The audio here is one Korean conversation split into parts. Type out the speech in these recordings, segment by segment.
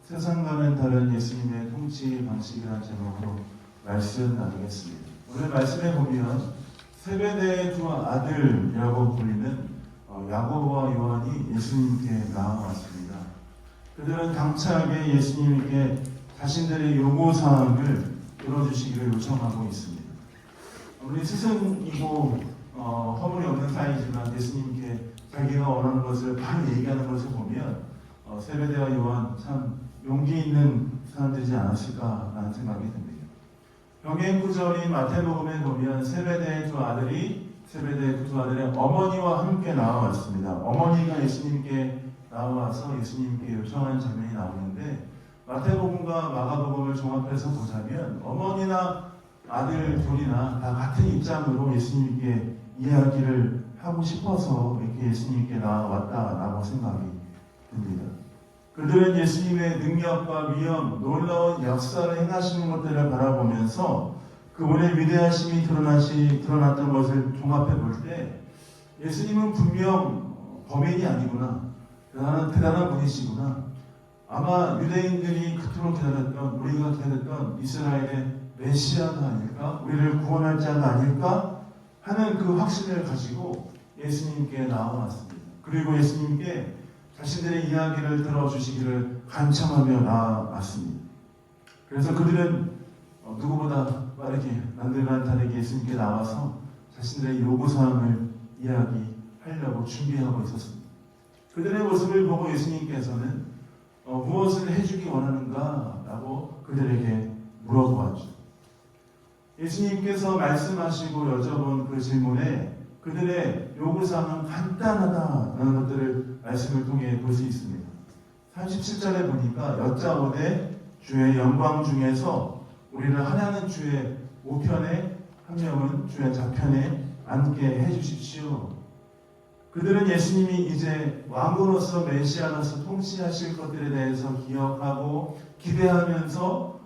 세상과는 다른 예수님의 통치 방식이라는 제목으로 말씀 나누겠습니다. 오늘 말씀에 보면 세베대의 두 아들이라고 불리는 야고보와 요한이 예수님께 나와왔습니다. 그들은 당차게 예수님께 자신들의 요구사항을 들어주시기를 요청하고 있습니다. 아무리 스승이고 허물이 없는 사이지만 예수님께 자기가 원하는 것을 바로 얘기하는 것을 보면 세베대와 요한 참 용기 있는 사람들이지 않았을까라는 생각이 듭니다. 병행 구절인 마태복음에 보면 세베대의 두 아들의 어머니와 함께 나와왔습니다. 어머니가 예수님께 나와서 예수님께 요청하는 장면이 나오는데 마태복음과 마가복음을 종합해서 보자면 어머니나 아들 둘이나 다 같은 입장으로 예수님께 이야기를 하고 싶어서 이렇게 예수님께 나왔다라고 생각이 듭니다. 그들은 예수님의 능력과 위엄, 놀라운 역사를 행하시는 것들을 바라보면서 그분의 위대하심이 드러났던 것을 종합해 볼 때 예수님은 분명 범인이 아니구나. 대단한 분이시구나. 아마 유대인들이 그토록 기다렸던, 우리가 기다렸던 이스라엘의 메시아가 아닐까? 우리를 구원할 자가 아닐까? 하는 그 확신을 가지고 예수님께 나와왔습니다. 그리고 예수님께 자신들의 이야기를 들어주시기를 간청하며 나아왔습니다. 그래서 그들은 누구보다 빠르게 남들과는 다르게 예수님께 나와서 자신들의 요구사항을 이야기하려고 준비하고 있었습니다. 그들의 모습을 보고 예수님께서는 무엇을 해주기 원하는가? 라고 그들에게 물어보았죠. 예수님께서 말씀하시고 여쭤본 그 질문에 그들의 요구사항은 간단하다라는 것들을 말씀을 통해 볼 수 있습니다. 37절에 보니까 여짜오되 주의 영광 중에서 우리를 하나는 주의 우편에 한 명은 주의 좌편에 앉게 해주십시오. 그들은 예수님이 이제 왕으로서 메시아로서 통치하실 것들에 대해서 기억하고 기대하면서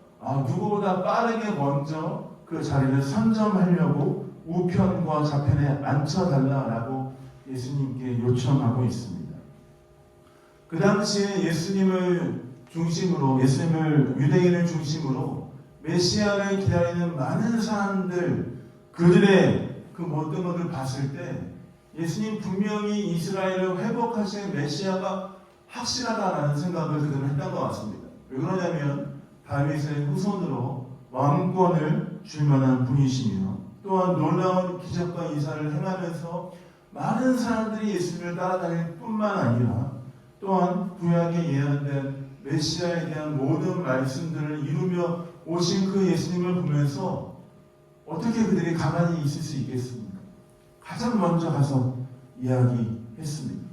누구보다 빠르게 먼저 그 자리를 선점하려고 우편과 좌편에 앉혀달라라고 예수님께 요청하고 있습니다. 그 당시에 예수님을 유대인을 중심으로 메시아를 기다리는 많은 사람들, 그들의 그 모든 것을 봤을 때 예수님 분명히 이스라엘을 회복하실 메시아가 확실하다라는 생각을 그들은 했던 것 같습니다. 왜 그러냐면 다윗의 후손으로 왕권을 줄 만한 분이시며 또한 놀라운 기적과 이사를 행하면서 많은 사람들이 예수님을 따라다닐 뿐만 아니라 또한 구약에 예언된 메시아에 대한 모든 말씀들을 이루며 오신 그 예수님을 보면서 어떻게 그들이 가만히 있을 수 있겠습니까? 가장 먼저 가서 이야기했습니다.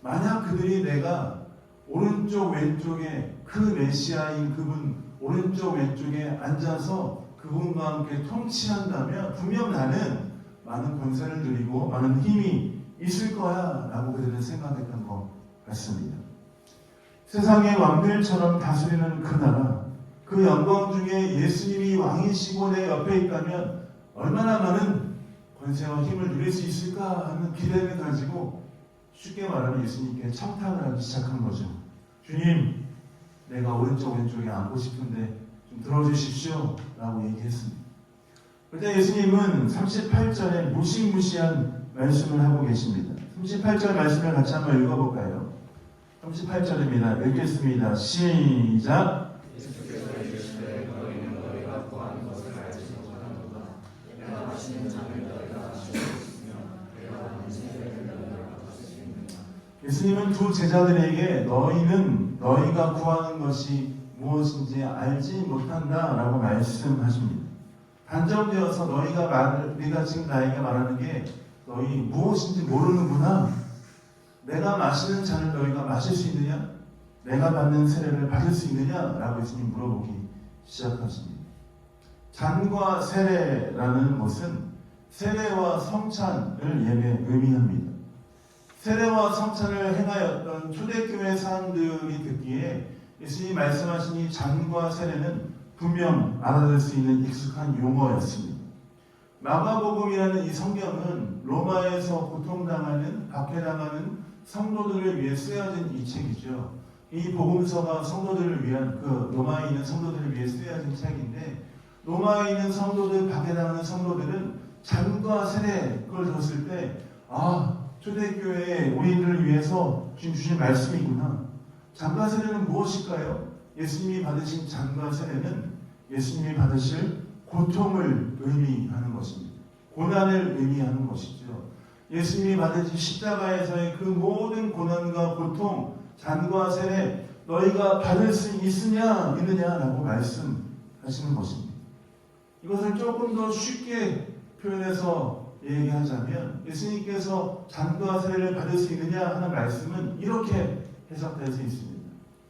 만약 그들이 내가 오른쪽 왼쪽에 그 메시아인 그분 오른쪽 왼쪽에 앉아서 그분과 함께 통치한다면 분명 나는 많은 권세를 누리고 많은 힘이 있을 거야 라고 그들은 생각했던 것 같습니다. 세상의 왕들처럼 다스리는 그 나라, 그 영광 중에 예수님이 왕이시고 내 옆에 있다면 얼마나 많은 권세와 힘을 누릴 수 있을까 하는 기대를 가지고 쉽게 말하면 예수님께 청탁을 하기 시작한 거죠. 주님, 내가 오른쪽 왼쪽에 앉고 싶은데 좀 들어주십시오 라고 얘기했습니다. 그때 예수님은 38절에 무시무시한 말씀을 하고 계십니다. 38절 말씀을 같이 한번 읽어볼까요? 38절입니다. 읽겠습니다. 시작. 예수님은 두 제자들에게 너희는 너희가 구하는 것이 무엇인지 알지 못한다 라고 말씀하십니다. 단정되어서 네가 지금 나에게 말하는 게 너희 무엇인지 모르는구나. 내가 마시는 잔을 너희가 마실 수 있느냐? 내가 받는 세례를 받을 수 있느냐? 라고 예수님 물어보기 시작하십니다. 잔과 세례라는 것은 세례와 성찬을 의미합니다. 세례와 성찬을 행하였던 초대교회 사람들이 듣기에 예수님이 말씀하신 이 잔과 세례는 분명 알아들 수 있는 익숙한 용어였습니다. 마가복음이라는 이 성경은 로마에서 고통당하는, 박해당하는 성도들을 위해 쓰여진 이 책이죠. 이 복음서가 성도들을 위한 로마에 있는 성도들을 위해 쓰여진 책인데 로마에 있는 성도들, 박해당하는 성도들은 잔과 세례 그걸 들었을 때 초대교회에 우리들을 위해서 주신 말씀이구나. 잔과 세례는 무엇일까요? 예수님이 받으신 잔과 세례는 예수님이 받으실 고통을 의미하는 것입니다. 고난을 의미하는 것이죠. 예수님이 받으신 십자가에서의 그 모든 고난과 고통, 잔과 세례 너희가 받을 수 있느냐라고 말씀하시는 것입니다. 이것을 조금 더 쉽게 표현해서 얘기하자면 예수님께서 잔과 세례를 받을 수 있느냐 하는 말씀은 이렇게 해석될 수 있습니다.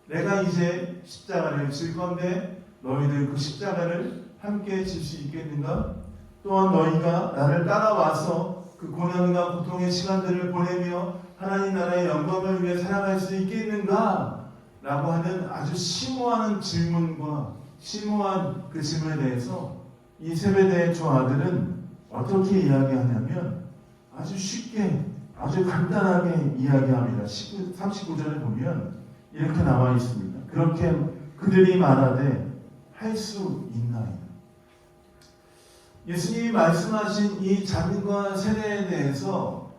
내가 이제 십자가를 질 건데 너희들 그 십자가를 함께 질 수 있겠는가? 또한 너희가 나를 따라와서 그 고난과 고통의 시간들을 보내며 하나님 나라의 영광을 위해 살아갈 수 있겠는가? 라고 하는 아주 심오한 질문과 심오한 그 질문에 대해서 이 세베대의 두 아들은 어떻게 이야기하냐면 아주 쉽게 아주 간단하게 이야기합니다. 39절에 보면 이렇게 나와 있습니다. 그렇게 그들이 말하되 할 수 있나이다. 예수님이 말씀하신 이 잔과 세례에 대해서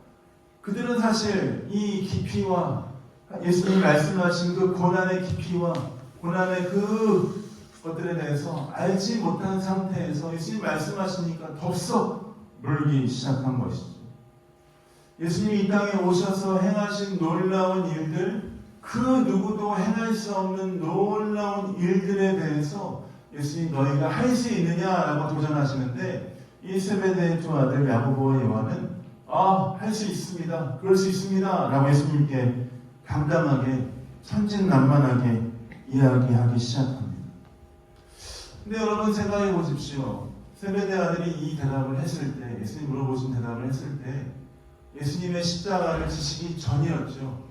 그들은 사실 이 깊이와 예수님이 말씀하신 그 고난의 깊이와 고난의 그 것들에 대해서 알지 못한 상태에서 예수님이 말씀하시니까 덥석 물기 시작한 것이죠. 예수님이 이 땅에 오셔서 행하신 놀라운 일들, 그 누구도 행할 수 없는 놀라운 일들에 대해서 예수님 너희가 할 수 있느냐라고 도전하시는데 이 세베대의 두 아들 야고보와 요한은 할 수 있습니다. 그럴 수 있습니다. 라고 예수님께 당당하게 천진난만하게 이야기하기 시작합니다. 근데 여러분 생각해 보십시오. 세베대 아들이 이 대답을 했을 때 예수님 물어보신 대답을 했을 때 예수님의 십자가를 지시기 전이었죠.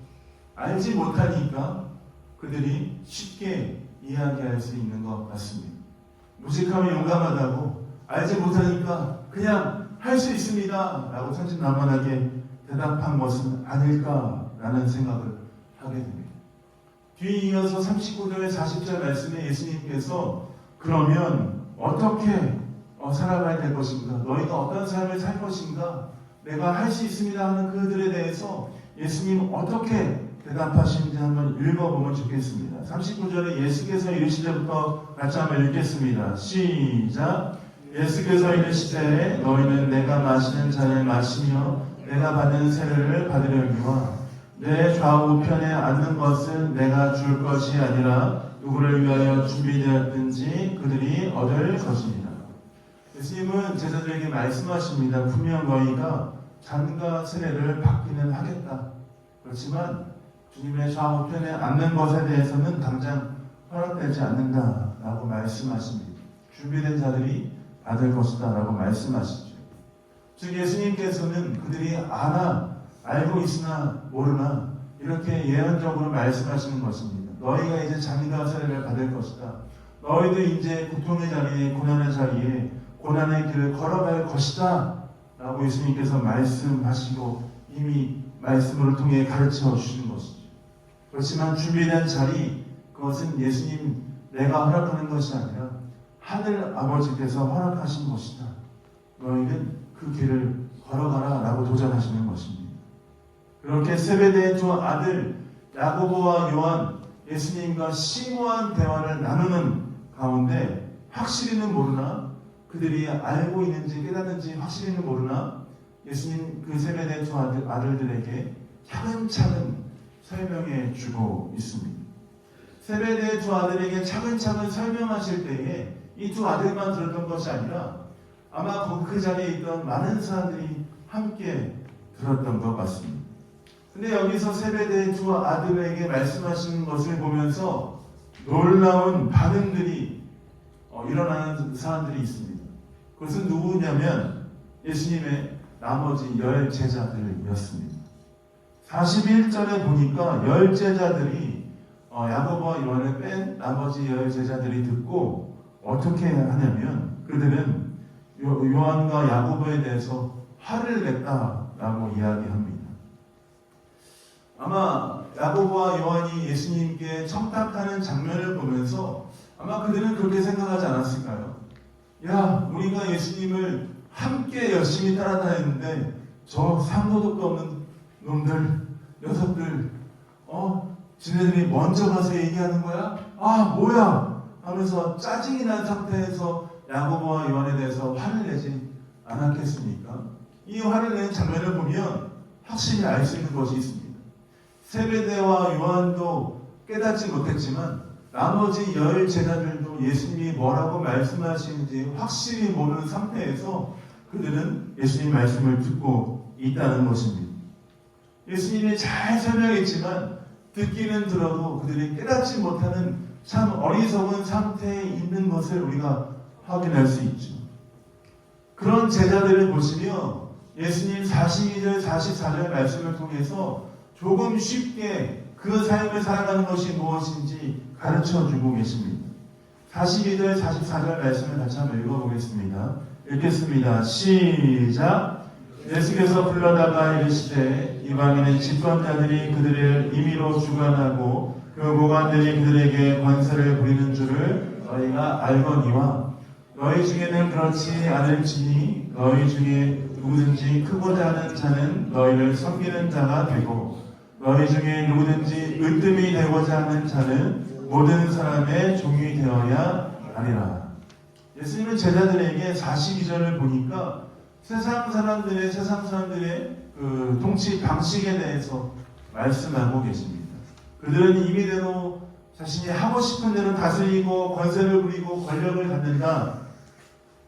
알지 못하니까 그들이 쉽게 이야기할 수 있는 것 같습니다. 무식하면 용감하다고 알지 못하니까 그냥 할 수 있습니다 라고 천진난만하게 대답한 것은 아닐까라는 생각을 하게 됩니다. 뒤에 이어서 39절 40절 말씀에 예수님께서 그러면 어떻게 살아가야 될 것인가, 너희가 어떤 삶을 살 것인가, 내가 할 수 있습니다 하는 그들에 대해서 예수님 어떻게 대답하시는지 한번 읽어보면 좋겠습니다. 39절에 예수께서 이르시되부터 같이 한번 읽겠습니다. 시작. 예수께서 이르시되 너희는 내가 마시는 잔을 마시며 내가 받는 세례를 받으려니와 내 좌우편에 앉는 것은 내가 줄 것이 아니라 누구를 위하여 준비되었든지 그들이 얻을 것입니다. 예수님은 제자들에게 말씀하십니다. 분명 너희가 잔과 세례를 받기는 하겠다. 그렇지만 주님의 좌우편에 앉는 것에 대해서는 당장 허락되지 않는다라고 말씀하십니다. 준비된 자들이 받을 것이다 라고 말씀하시죠. 즉 예수님께서는 그들이 알고 있으나 모르나 이렇게 예언적으로 말씀하시는 것입니다. 너희가 이제 잔과 세례를 받을 것이다. 너희도 이제 고통의 자리에 고난의 자리에 고난의 길을 걸어갈 것이다 라고 예수님께서 말씀하시고 이미 말씀을 통해 가르쳐 주시는 것이죠. 그렇지만 준비된 자리, 그것은 예수님 내가 허락하는 것이 아니라 하늘 아버지께서 허락하신 것이다. 너희는 그 길을 걸어가라 라고 도전하시는 것입니다. 그렇게 세베대의 두 아들 야고보와 요한 예수님과 심오한 대화를 나누는 가운데 확실히는 모르나 그들이 알고 있는지 깨닫는지 확실히는 모르나 예수님 그 세베대의 두 아들들에게 차근차근 설명해 주고 있습니다. 세베대의 두 아들에게 차근차근 설명하실 때에 이 두 아들만 들었던 것이 아니라 아마 그 자리에 있던 많은 사람들이 함께 들었던 것 같습니다. 근데 여기서 세베대의 두 아들에게 말씀하시는 것을 보면서 놀라운 반응들이 일어나는 사람들이 있습니다. 그것은 누구냐면 예수님의 나머지 10제자들이었습니다. 41절에 보니까 10제자들이 야고보와 요한을 뺀 나머지 10제자들이 듣고 어떻게 하냐면 그들은 요한과 야고보에 대해서 화를 냈다라고 이야기합니다. 아마 야고보와 요한이 예수님께 청탁하는 장면을 보면서 아마 그들은 그렇게 생각하지 않았을까요? 야, 우리가 예수님을 함께 열심히 따라다녔는데 저 상도덕도 없는 놈들, 녀석들, 지네들이 먼저 가서 얘기하는 거야? 아, 뭐야? 하면서 짜증이 난 상태에서 야고보와 요한에 대해서 화를 내지 않았겠습니까? 이 화를 내는 장면을 보면 확실히 알 수 있는 것이 있습니다. 세베대와 요한도 깨닫지 못했지만 나머지 10 제자들도 예수님이 뭐라고 말씀하시는지 확실히 모르는 상태에서 그들은 예수님 말씀을 듣고 있다는 것입니다. 예수님이 잘 설명했지만 듣기는 들어도 그들이 깨닫지 못하는 참 어리석은 상태에 있는 것을 우리가 확인할 수 있죠. 그런 제자들을 보시며 예수님 42절, 44절 말씀을 통해서 조금 쉽게 그 삶을 살아가는 것이 무엇인지 가르쳐주고 계십니다. 42절, 44절 말씀을 다시 한번 읽어보겠습니다. 읽겠습니다. 시작! 예수께서 불러다가 이르시되 이방인의 집권자들이 그들을 임의로 주관하고 그 고관들이 그들에게 권세를 부리는 줄을 너희가 알거니와 너희 중에는 그렇지 않을지니 너희 중에 누구든지 크고자 하는 자는 너희를 섬기는 자가 되고 너희 중에 누구든지 으뜸이 되고자 하는 자는 모든 사람의 종이 되어야 하리라. 예수님은 제자들에게 42절을 보니까 세상 사람들의 그 통치 방식에 대해서 말씀하고 계십니다. 그들은 임의대로 자신이 하고 싶은 대로 다스리고 권세를 부리고 권력을 갖는다.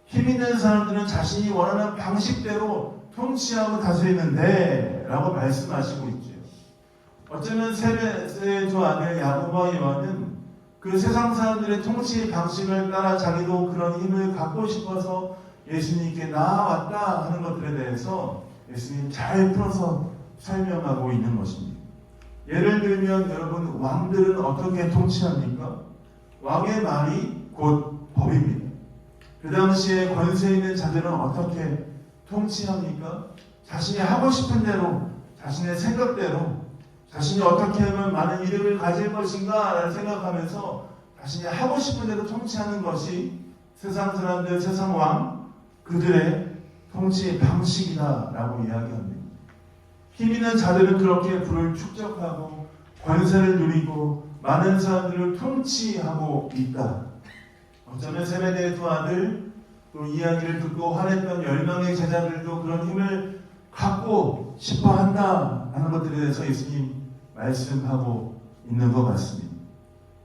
힘 있는 사람들은 자신이 원하는 방식대로 통치하고 다스리는데 라고 말씀하시고 있죠. 어쩌면 세베대의 두 아들 야고보와 요한은 그 세상 사람들의 통치 방식을 따라 자기도 그런 힘을 갖고 싶어서 예수님께 나아왔다 하는 것들에 대해서 예수님 잘 풀어서 설명하고 있는 것입니다. 예를 들면 여러분, 왕들은 어떻게 통치합니까? 왕의 말이 곧 법입니다. 그 당시에 권세 있는 자들은 어떻게 통치합니까? 자신이 하고 싶은 대로, 자신의 생각대로, 자신이 어떻게 하면 많은 이득을 가질 것인가 라는 생각하면서 자신이 하고 싶은 대로 통치하는 것이 세상 사람들, 세상 왕, 그들의 통치 방식이다라고 이야기합니다. 힘 있는 자들은 그렇게 부를 축적하고 권세를 누리고 많은 사람들을 통치하고 있다. 어쩌면 세베대의 두 아들, 또 이야기를 듣고 화냈던 10명의 제자들도 그런 힘을 갖고 싶어 한다 하는 것들에 대해서 예수님 말씀하고 있는 것 같습니다.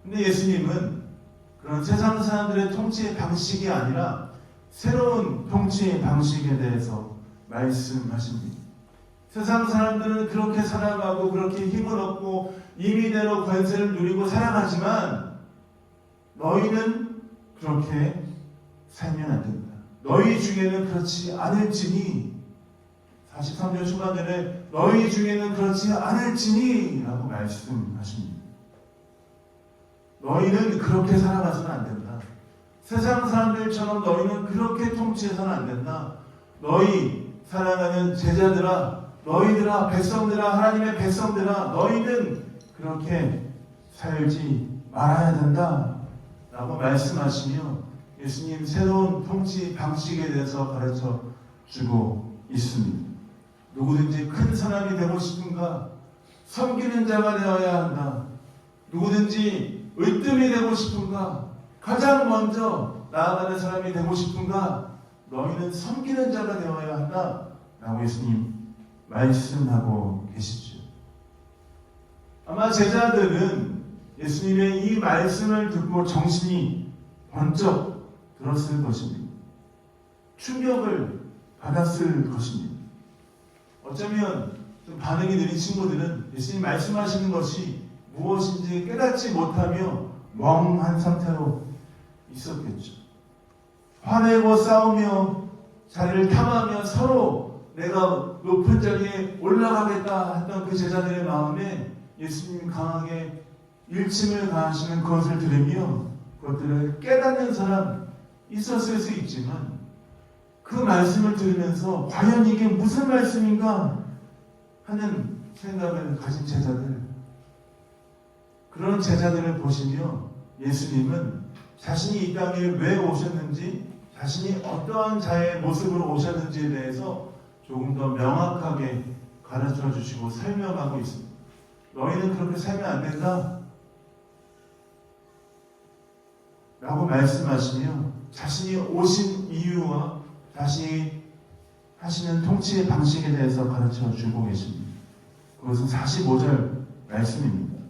근데 예수님은 그런 세상 사람들의 통치 방식이 아니라 새로운 통치 방식에 대해서 말씀하십니다. 세상 사람들은 그렇게 살아가고 그렇게 힘을 얻고 임의대로 권세를 누리고 살아가지만 너희는 그렇게 살면 안 된다. 너희 중에는 그렇지 않을지니 43절 초반절에 너희 중에는 그렇지 않을지니 라고 말씀하십니다. 너희는 그렇게 살아가서는 안 된다. 세상 사람들처럼 너희는 그렇게 통치해서는 안 된다. 너희 사랑하는 제자들아, 너희들아, 백성들아, 하나님의 백성들아, 너희는 그렇게 살지 말아야 된다 라고 말씀하시며 예수님 새로운 통치 방식에 대해서 가르쳐 주고 있습니다. 누구든지 큰 사람이 되고 싶은가? 섬기는 자가 되어야 한다. 누구든지 으뜸이 되고 싶은가? 가장 먼저 나아가는 사람이 되고 싶은가? 너희는 섬기는 자가 되어야 한다 라고 예수님 말씀하고 계시죠. 아마 제자들은 예수님의 이 말씀을 듣고 정신이 번쩍 들었을 것입니다. 충격을 받았을 것입니다. 어쩌면 좀 반응이 느린 친구들은 예수님 말씀하시는 것이 무엇인지 깨닫지 못하며 멍한 상태로 있었겠죠. 화내고 싸우며 자리를 탐하며 서로 내가 높은 자리에 올라가겠다 했던 그 제자들의 마음에 예수님 강하게 일침을 가하시는 것을 들으며 그것들을 깨닫는 사람 있었을 수 있지만 그 말씀을 들으면서 과연 이게 무슨 말씀인가 하는 생각을 가진 제자들 그런 제자들을 보시며 예수님은 자신이 이 땅에 왜 오셨는지, 자신이 어떠한 자의 모습으로 오셨는지에 대해서 조금 더 명확하게 가르쳐 주시고 설명하고 있습니다. 너희는 그렇게 살면 안 된다 라고 말씀하시며 자신이 오신 이유와 자신이 하시는 통치의 방식에 대해서 가르쳐 주고 계십니다. 그것은 45절 말씀입니다.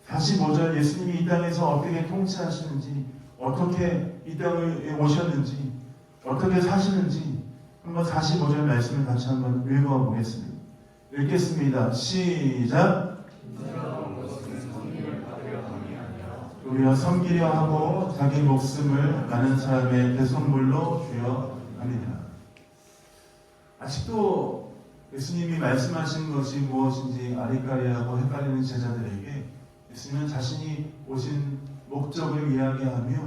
45절 예수님이 이 땅에서 어떻게 통치하시는지, 어떻게 이 땅에 오셨는지, 어떻게 사시는지 한번 45절 말씀을 같이 한번 읽어보겠습니다. 읽겠습니다. 시작. 우리가 섬기려 하고 자기 목숨을 많은 사람의 대속물로 주려 합니다. 아직도 예수님이 말씀하신 것이 무엇인지 아리까리하고 헷갈리는 제자들에게 예수님은 자신이 오신 목적을 이야기하며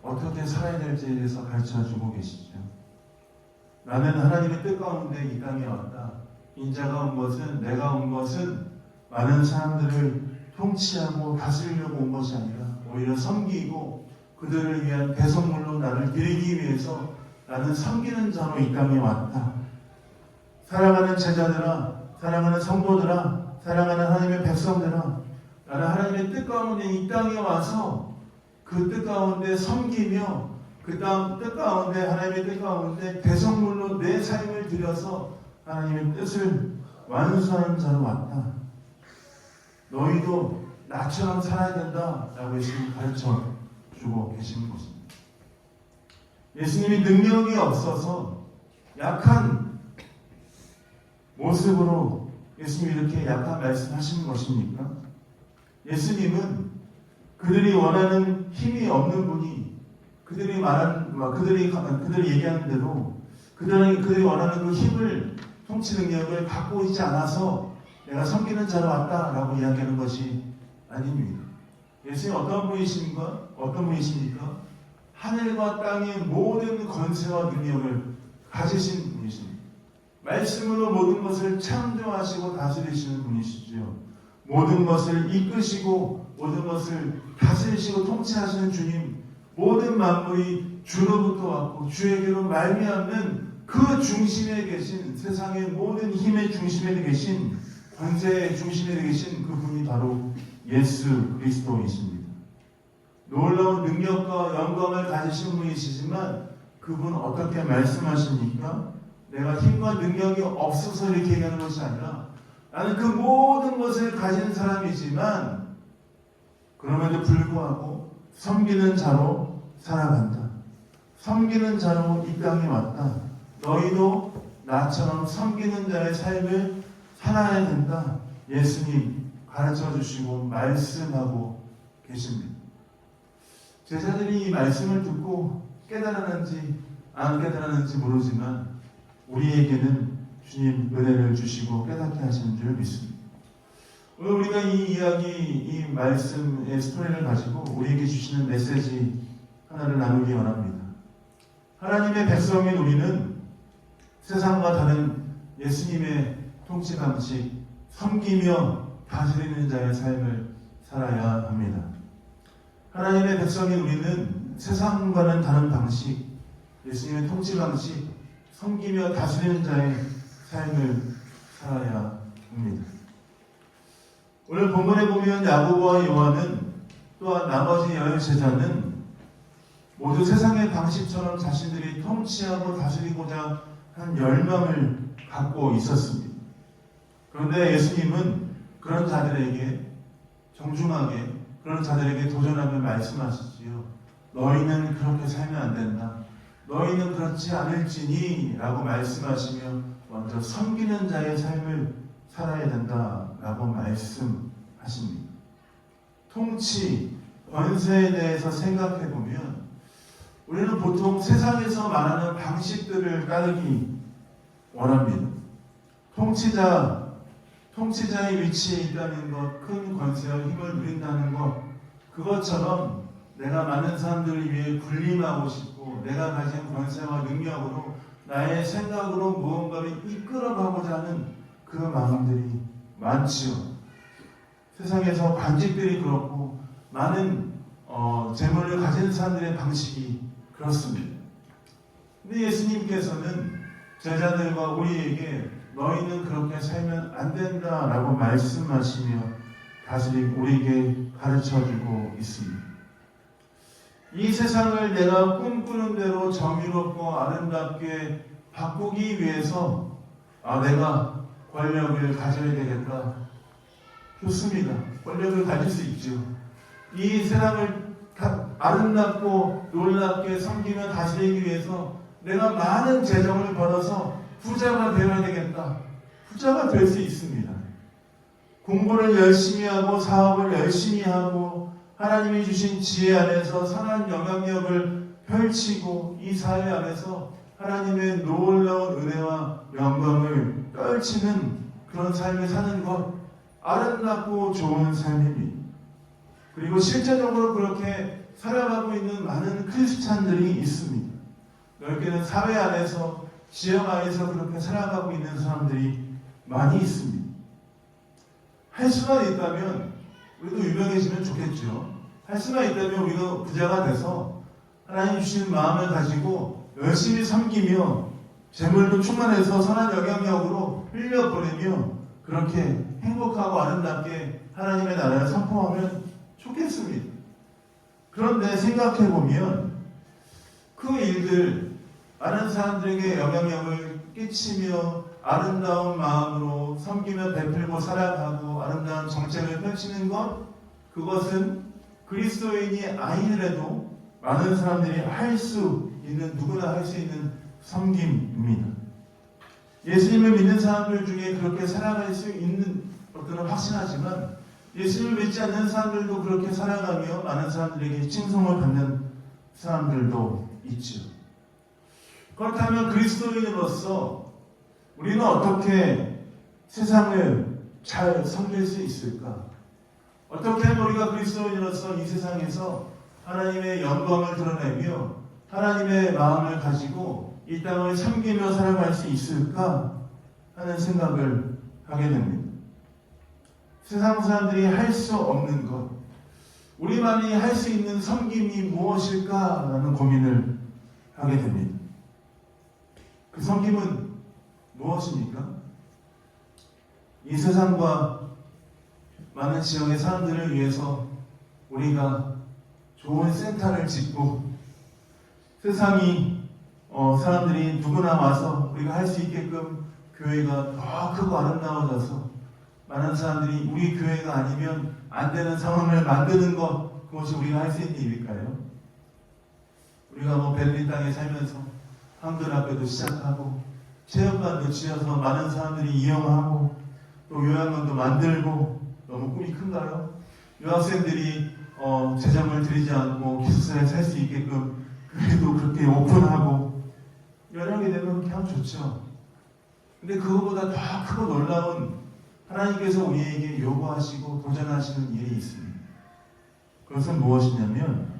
어떻게 살아야 될지에 대해서 가르쳐주고 계시죠. 나는 하나님의 뜻 가운데 이 땅에 왔다. 인자가 온 것은, 내가 온 것은 많은 사람들을 통치하고 다스리려고 온 것이 아니라 오히려 섬기고 그들을 위한 대속물로 나를 드리기 위해서 나는 섬기는 자로 이 땅에 왔다. 사랑하는 제자들아, 사랑하는 성도들아, 사랑하는 하나님의 백성들아, 나는 하나님의 뜻 가운데 이 땅에 와서 그 뜻 가운데 섬기며 그 뜻 가운데, 하나님의 뜻 가운데 대성물로 내 삶을 들여서 하나님의 뜻을 완수하는 자로 왔다. 너희도 나처럼 살아야 된다 라고 예수님이 가르쳐 주고 계시는 것입니다. 예수님이 능력이 없어서 약한 모습으로 예수님이 이렇게 약한 말씀하시는 것입니까? 예수님은 그들이 원하는 힘이 없는 분이 그들이 얘기하는 대로 그들이 원하는 그 힘을, 통치 능력을 갖고 있지 않아서 내가 섬기는 자로 왔다라고 이야기하는 것이 아닙니다. 예수님 어떤 분이십니까? 하늘과 땅의 모든 권세와 능력을 가지신 분이십니다. 말씀으로 모든 것을 창조하시고 다스리시는 분이시죠. 모든 것을 이끄시고 모든 것을 다스리시고 통치하시는 주님, 모든 만물이 주로부터 왔고 주에게로 말미암는 그 중심에 계신, 세상의 모든 힘의 중심에 계신, 권세의 중심에 계신 그분이 바로 예수 그리스도이십니다. 놀라운 능력과 영광을 가지신 분이시지만 그분은 어떻게 말씀하십니까? 내가 힘과 능력이 없어서 이렇게 얘기하는 것이 아니라 나는 그 모든 것을 가진 사람이지만 그럼에도 불구하고 섬기는 자로 살아간다. 섬기는 자로 이 땅에 왔다. 너희도 나처럼 섬기는 자의 삶을 살아야 된다. 예수님 가르쳐 주시고 말씀하고 계십니다. 제자들이 이 말씀을 듣고 깨달았는지 안 깨달았는지 모르지만 우리에게는 주님 은혜를 주시고 깨닫게 하시는 줄 믿습니다. 오늘 우리가 이 이야기, 이 말씀의 스토리를 가지고 우리에게 주시는 메시지 하나를 나누기 원합니다. 하나님의 백성인 우리는 세상과 다른 예수님의 통치 방식, 섬기며 다스리는 자의 삶을 살아야 합니다. 하나님의 백성인 우리는 세상과는 다른 방식, 예수님의 통치 방식, 섬기며 다스리는 자의 삶을 살아야 합니다. 오늘 본문에 보면 야고보와 요한은 또한 나머지 10제자는 모두 세상의 방식처럼 자신들이 통치하고 다스리고자 한 열망을 갖고 있었습니다. 그런데 예수님은 그런 자들에게 정중하게, 그런 자들에게 도전하며 말씀하시지요. 너희는 그렇게 살면 안 된다. 너희는 그렇지 않을지니 라고 말씀하시며 먼저 섬기는 자의 삶을 살아야 된다라고 말씀하십니다. 통치, 권세에 대해서 생각해 보면 우리는 보통 세상에서 말하는 방식들을 따르기 원합니다. 통치자의 위치에 있다는 것, 큰 권세와 힘을 누린다는 것, 그것처럼 내가 많은 사람들을 위해 군림하고 싶고 내가 가진 권세와 능력으로 나의 생각으로 무언가를 이끌어가고자 하는 그 마음들이 많지요. 세상에서 관직들이 그렇고 많은 재물을 가진 사람들의 방식이 그렇습니다. 근데 예수님께서는 제자들과 우리에게 너희는 그렇게 살면 안 된다라고 말씀하시며 다시 우리에게 가르쳐주고 있습니다. 이 세상을 내가 꿈꾸는 대로 정의롭고 아름답게 바꾸기 위해서 내가 권력을 가져야 되겠다. 좋습니다. 권력을 가질 수 있죠. 이 세상을 아름답고 놀랍게 섬기며 다스리기 위해서 내가 많은 재정을 벌어서 부자가 되어야 되겠다. 부자가 될 수 있습니다. 공부를 열심히 하고 사업을 열심히 하고 하나님이 주신 지혜 안에서 선한 영향력을 펼치고 이 사회 안에서 하나님의 놀라운 은혜와 영광을 떨치는 그런 삶을 사는 것 아름답고 좋은 삶입니다. 그리고 실제적으로 그렇게 살아가고 있는 많은 크리스찬들이 있습니다. 넓게는 사회 안에서 지역 안에서 그렇게 살아가고 있는 사람들이 많이 있습니다. 할 수만 있다면 우리도 유명해지면 좋겠죠. 할 수만 있다면 우리가 부자가 돼서 하나님 주신 마음을 가지고 열심히 섬기며 재물도 충만해서 선한 영향력으로 흘려보내며 그렇게 행복하고 아름답게 하나님의 나라를 선포하면 좋겠습니다. 그런데 생각해보면 그 일들 많은 사람들에게 영향력을 끼치며 아름다운 마음으로 섬기며 베풀고 살아가고 아름다운 정책을 펼치는 것, 그것은 그리스도인이 아니더라도 많은 사람들이 할 수 있는, 누구나 할 수 있는 섬김입니다. 예수님을 믿는 사람들 중에 그렇게 살아갈 수 있는 것들은 확신하지만 예수님을 믿지 않는 사람들도 그렇게 살아가며 많은 사람들에게 칭송을 받는 사람들도 있죠. 그렇다면 그리스도인으로서 우리는 어떻게 세상을 잘 섬길 수 있을까? 어떻게 하면 우리가 그리스도인으로서 이 세상에서 하나님의 영광을 드러내며 하나님의 마음을 가지고 이 땅을 섬기며 살아갈 수 있을까 하는 생각을 하게 됩니다. 세상 사람들이 할 수 없는 것, 우리만이 할 수 있는 섬김이 무엇일까라는 고민을 하게 됩니다. 그 섬김은 무엇입니까? 이 세상과 많은 지역의 사람들을 위해서 우리가 좋은 센터를 짓고 세상이 사람들이 누구나 와서 우리가 할 수 있게끔 교회가 더 크고 아름다워져서 많은 사람들이 우리 교회가 아니면 안 되는 상황을 만드는 것, 그것이 우리가 할 수 있는 일일까요? 우리가 베를린 땅에 살면서 한글학교도 시작하고 체험관도 지어서 많은 사람들이 이용하고 또 요양원도 만들고 너무 꿈이 큰가요? 유학생들이 재정을 들이지 않고 기숙사에 살 수 있게끔 그래도 그렇게 오픈하고 여러 개 되면 그렇게 하면 좋죠. 근데 그거보다 더 크고 놀라운 하나님께서 우리에게 요구하시고 도전하시는 일이 있습니다. 그것은 무엇이냐면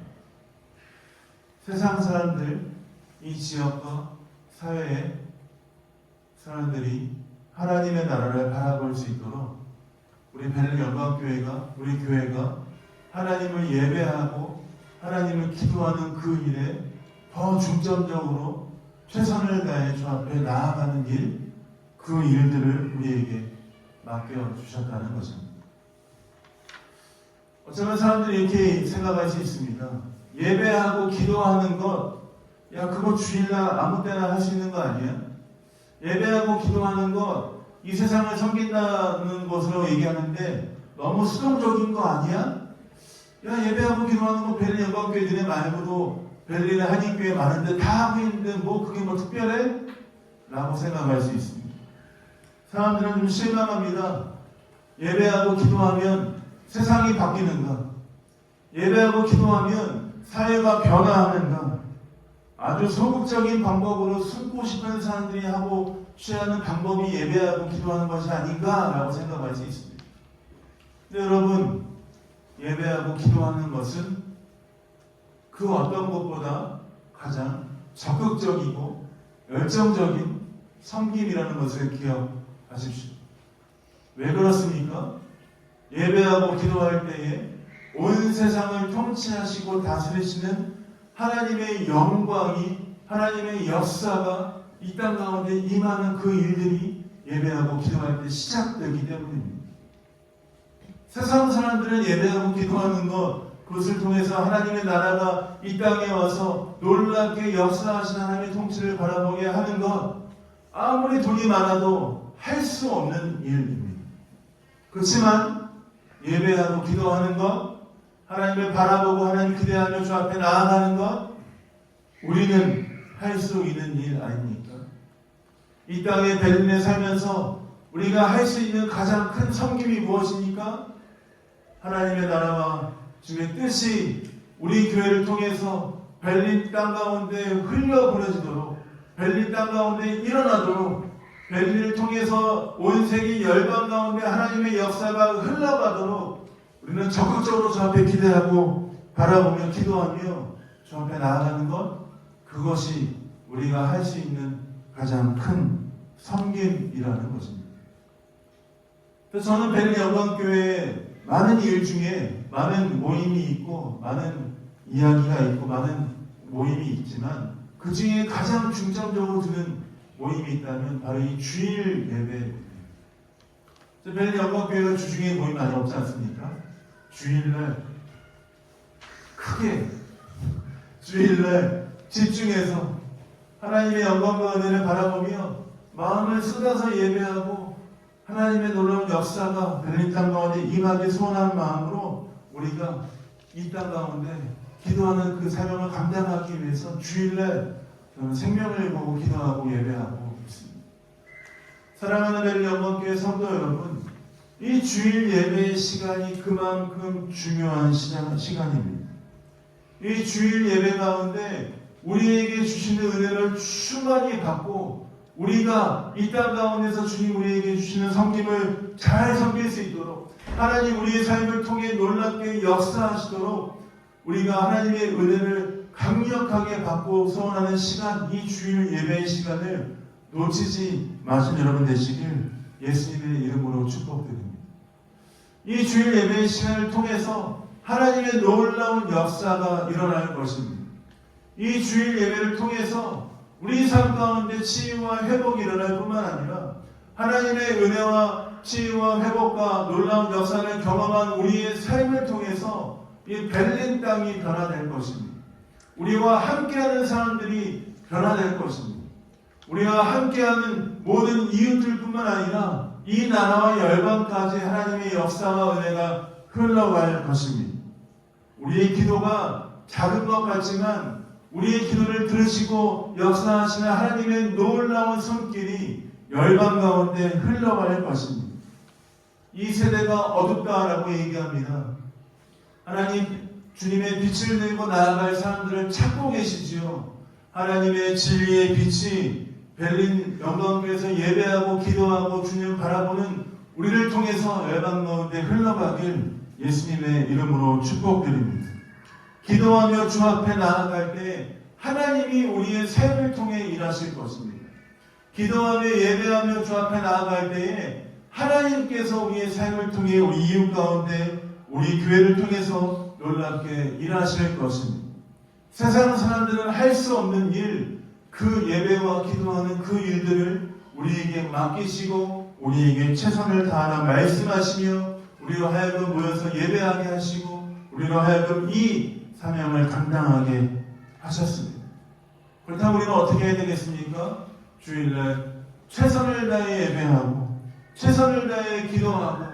세상 사람들, 이 지역과 사회의 사람들이 하나님의 나라를 바라볼 수 있도록 우리 베를린 영광교회가, 우리 교회가 하나님을 예배하고 하나님을 기도하는 그 일에 더 중점적으로 최선을 다해 주 앞에 나아가는 일, 그 일들을 우리에게 맡겨주셨다는 것입니다. 어쩌면 사람들이 이렇게 생각할 수 있습니다. 예배하고 기도하는 것, 야 그거 주일날 아무 때나 할 수 있는 거 아니야? 예배하고 기도하는 것, 이 세상을 섬긴다는 것으로 얘기하는데 너무 수동적인 거 아니야? 야 예배하고 기도하는 거 베를린 영광교회들에 말고도 베를린에 한인교회 많은데 다 하고 있는데 그게 특별해? 라고 생각할 수 있습니다. 사람들은 좀 실망합니다. 예배하고 기도하면 세상이 바뀌는가? 예배하고 기도하면 사회가 변화하는가? 아주 소극적인 방법으로 숨고 싶은 사람들이 하고 취하는 방법이 예배하고 기도하는 것이 아닌가라고 생각할 수 있습니다. 근데 여러분, 예배하고 기도하는 것은 그 어떤 것보다 가장 적극적이고 열정적인 섬김이라는 것을 기억하십시오. 왜 그렇습니까? 예배하고 기도할 때에 온 세상을 통치하시고 다스리시는 하나님의 영광이, 하나님의 역사가 이 땅 가운데 임하는 그 일들이 예배하고 기도할 때 시작되기 때문입니다. 세상 사람들은 예배하고 기도하는 것, 그것을 통해서 하나님의 나라가 이 땅에 와서 놀랍게 역사하시는 하나님의 통치를 바라보게 하는 것, 아무리 돈이 많아도 할 수 없는 일입니다. 그렇지만 예배하고 기도하는 것, 하나님을 바라보고 하나님 기대하며 주 앞에 나아가는 것, 우리는 할 수 있는 일 아닙니까? 이 땅에 베들레헴에 살면서 우리가 할 수 있는 가장 큰 섬김이 무엇입니까? 하나님의 나라와 주의 뜻이 우리 교회를 통해서 베들레헴 땅 가운데 흘려보내지도록, 베들레헴 땅 가운데 일어나도록, 베들레헴을 통해서 온 세계 열방 가운데 하나님의 역사가 흘러가도록 우리는 적극적으로 주 앞에 기대하고 바라보며 기도하며 주 앞에 나아가는 것, 그것이 우리가 할 수 있는 가장 큰 섬김이라는 것입니다. 그래서 저는 베들레헴 영광교회에 많은 일 중에 많은 모임이 있고 많은 이야기가 있고 많은 모임이 있지만 그 중에 가장 중점적으로 두는 모임이 있다면 바로 이 주일 예배입니다. 베들레헴 영광교회가 주중에 모임 많이 없지 않습니까? 주일날 크게 주일날 집중해서 하나님의 영광과 은혜를 바라보며 마음을 쏟아서 예배하고 하나님의 놀라운 역사가 베들레헴 땅 가운데 임하기 소원한 마음으로 우리가 이 땅 가운데 기도하는 그 사명을 감당하기 위해서 주일날 저는 생명을 보고 기도하고 예배하고 있습니다. 사랑하는 베들레헴 영광교회 성도 여러분, 이 주일 예배의 시간이 그만큼 중요한 시간입니다. 이 주일 예배 가운데 우리에게 주시는 은혜를 충만히 받고 우리가 이 땅 가운데서 주님 우리에게 주시는 섬김을 잘 섬길 수 있도록, 하나님 우리의 삶을 통해 놀랍게 역사하시도록 우리가 하나님의 은혜를 강력하게 받고 소원하는 시간, 이 주일 예배의 시간을 놓치지 마신 여러분 되시길 예수님의 이름으로 축복드립니다. 이 주일 예배의 시간을 통해서 하나님의 놀라운 역사가 일어날 것입니다. 이 주일 예배를 통해서 우리 삶 가운데 치유와 회복이 일어날 뿐만 아니라 하나님의 은혜와 치유와 회복과 놀라운 역사를 경험한 우리의 삶을 통해서 이 베들레헴 땅이 변화될 것입니다. 우리와 함께하는 사람들이 변화될 것입니다. 우리와 함께하는 모든 이웃들 뿐만 아니라 이 나라와 열방까지 하나님의 역사와 은혜가 흘러갈 것입니다. 우리의 기도가 작은 것 같지만 우리의 기도를 들으시고 역사하시는 하나님의 놀라운 손길이 열방 가운데 흘러갈 것입니다. 이 세대가 어둡다라고 얘기합니다. 하나님 주님의 빛을 들고 나아갈 사람들을 찾고 계시지요. 하나님의 진리의 빛이 베들레헴 영광교회에서 예배하고 기도하고 주님을 바라보는 우리를 통해서 열방 가운데 흘러가길 예수님의 이름으로 축복드립니다. 기도하며 주 앞에 나아갈 때 하나님이 우리의 삶을 통해 일하실 것입니다. 기도하며 예배하며 주 앞에 나아갈 때에 하나님께서 우리의 삶을 통해 우리 이웃 가운데 우리 교회를 통해서 놀랍게 일하실 것입니다. 세상 사람들은 할 수 없는 일, 그 예배와 기도하는 그 일들을 우리에게 맡기시고 우리에게 최선을 다하라 말씀하시며 우리로 하여금 모여서 예배하게 하시고 우리로 하여금 이 사명을 감당하게 하셨습니다. 그렇다면 우리는 어떻게 해야 되겠습니까? 주일날 최선을 다해 예배하고 최선을 다해 기도하고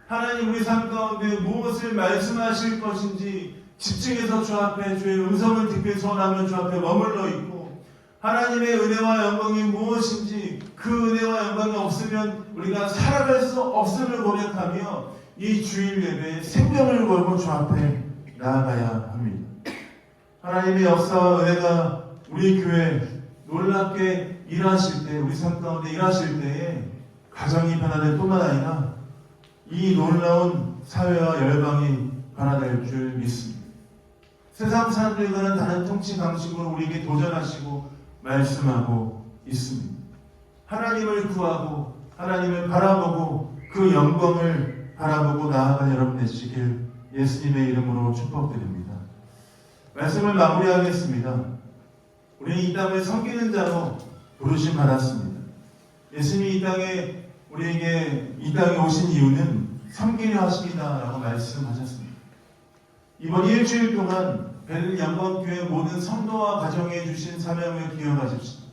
하나님 우리 삶 가운데 무엇을 말씀하실 것인지 집중해서 주 앞에 주의 음성을 듣기 소원하며 주 앞에 머물러 있고 하나님의 은혜와 영광이 무엇인지 그 은혜와 영광이 없으면 우리가 살아갈 수 없음을 고백하며 이 주일 예배에 생명을 걸고 주 앞에 나아가야 합니다. 하나님의 역사와 은혜가 우리 교회 놀랍게 일하실 때, 우리 삶 가운데 일하실 때에 가정이 변화될 뿐만 아니라 이 놀라운 사회와 열방이 변화될 줄 믿습니다. 세상 사람들과는 다른 통치 방식으로 우리에게 도전하시고 말씀하고 있습니다. 하나님을 구하고 하나님을 바라보고 그 영광을 바라보고 나아갈 여러분 되시길 예수님의 이름으로 축복드립니다. 말씀을 마무리하겠습니다. 우리는 이 땅을 섬기는 자로 부르심 받았습니다. 예수님이 이 땅에 우리에게 이 땅에 오신 이유는 섬기려 하십니다라고 말씀하셨습니다. 이번 일주일 동안 베를린 영광교회 모든 성도와 가정에 주신 사명을 기억하십시오.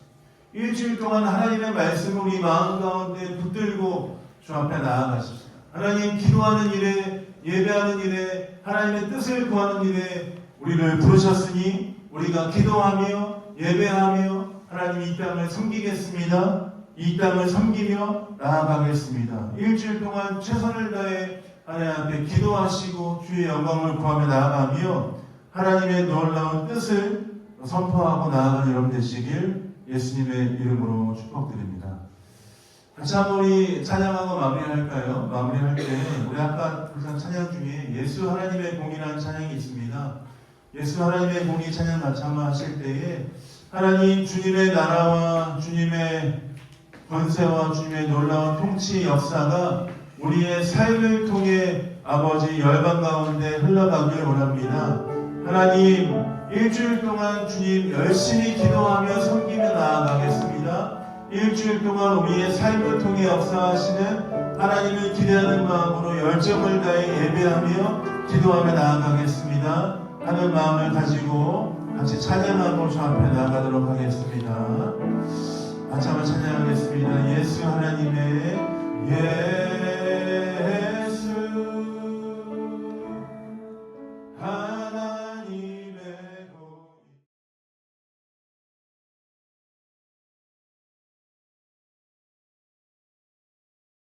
일주일 동안 하나님의 말씀을 우리 마음 가운데 붙들고 주 앞에 나아가십시오. 하나님 기도하는 일에, 예배하는 일에, 하나님의 뜻을 구하는 일에 우리를 부르셨으니 우리가 기도하며 예배하며 하나님 이 땅을 섬기겠습니다. 이 땅을 섬기며 나아가겠습니다. 일주일 동안 최선을 다해 하나님 앞에 기도하시고 주의 영광을 구하며 나아가며 하나님의 놀라운 뜻을 선포하고 나아가는 여러분 되시길 예수님의 이름으로 축복드립니다. 다시 한번 우리 찬양하고 마무리할까요? 마무리할 때 우리 아까 부른 찬양 중에 예수 하나님의 공이라는 찬양이 있습니다. 예수 하나님의 공이 찬양 같이 한번 하실 때에 하나님 주님의 나라와 주님의 권세와 주님의 놀라운 통치 역사가 우리의 삶을 통해 아버지 열방 가운데 흘러가길 원합니다. 하나님 일주일 동안 주님 열심히 기도하며 섬기며 나아가겠습니다. 일주일 동안 우리의 삶을 통해 역사하시는 하나님을 기대하는 마음으로 열정을 다해 예배하며 기도하며 나아가겠습니다 하는 마음을 가지고 같이 찬양하고 주 앞에 나아가도록 하겠습니다. 같이 한번 찬양하겠습니다. 예수 하나님의